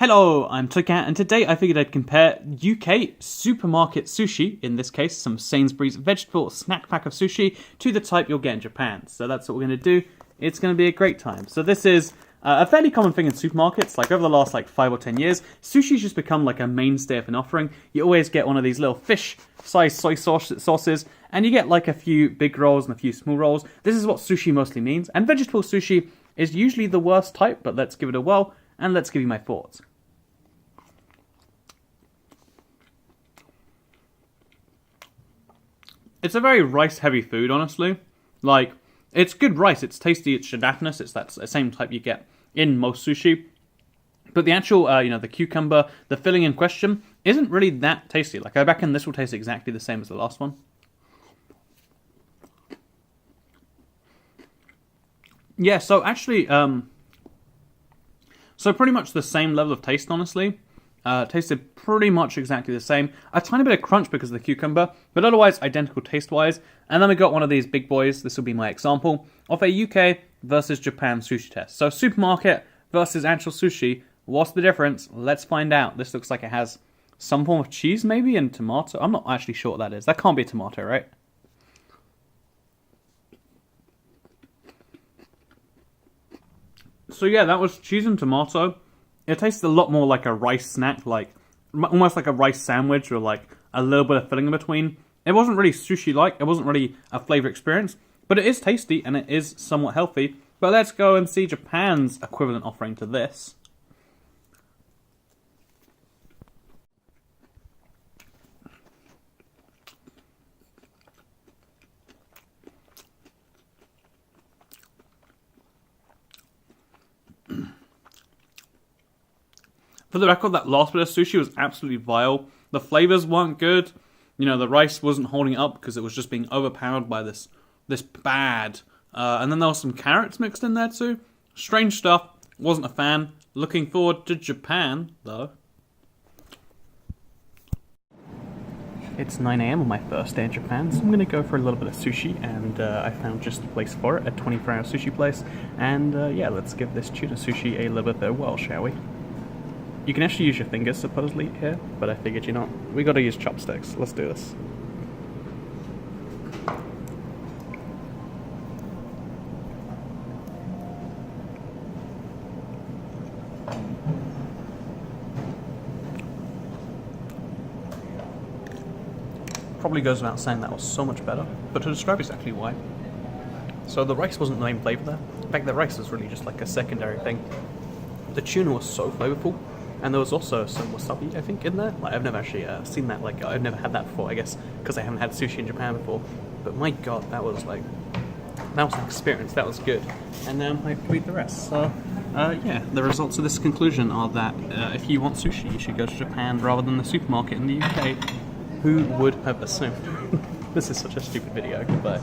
Hello, I'm Toycat, and today I figured I'd compare UK supermarket sushi, in this case some Sainsbury's vegetable snack pack of sushi, to the type you'll get in Japan. So that's what we're going to do. It's going to be a great time. So this is a fairly common thing in supermarkets. Like over the last 5 or 10 years, sushi's just become like a mainstay of an offering. You always get one of these little fish-sized soy sauces, and you get like a few big rolls and a few small rolls. This is what sushi mostly means, and vegetable sushi is usually the worst type, but let's give it a whirl. And let's give you my thoughts. It's a very rice-heavy food, honestly. It's good rice, it's tasty, it's shidatinous, it's that same type you get in most sushi. But the actual, the cucumber, the filling in question, isn't really that tasty. I reckon this will taste exactly the same as the last one. Yeah, so actually, so pretty much the same level of taste, honestly. Tasted pretty much exactly the same. A tiny bit of crunch because of the cucumber, but otherwise identical taste-wise. And then we got one of these big boys, this will be my example, of a UK versus Japan sushi test. So supermarket versus actual sushi, what's the difference? Let's find out. This looks like it has some form of cheese maybe and tomato. I'm not actually sure what that is. That can't be a tomato, right? So yeah, that was cheese and tomato. It tastes a lot more like a rice snack, almost like a rice sandwich, or a little bit of filling in between. It wasn't really sushi-like, it wasn't really a flavor experience, but it is tasty and it is somewhat healthy. But let's go and see Japan's equivalent offering to this. For the record, that last bit of sushi was absolutely vile. The flavors weren't good. The rice wasn't holding up because it was just being overpowered by this bad. And then there was some carrots mixed in there too. Strange stuff. Wasn't a fan. Looking forward to Japan, though. It's 9 AM on my first day in Japan, so I'm going to go for a little bit of sushi, and I found just the place for it, a 24-hour sushi place. And yeah, let's give this tuna sushi a little bit of a whirl, shall we? You can actually use your fingers, supposedly, here, but I figured, we gotta use chopsticks. Let's do this. Probably goes without saying that was so much better, but to describe exactly why. So the rice wasn't the main flavor there. In fact, the rice was really just like a secondary thing. The tuna was so flavorful. And there was also some wasabi, I think, in there. I've never actually seen that. I've never had that before, I guess, because I haven't had sushi in Japan before. But my god, that was an experience. That was good. And now I have to eat the rest. So, yeah, the results of this conclusion are that if you want sushi, you should go to Japan rather than the supermarket in the UK. Who would have assumed? This is such a stupid video. Goodbye.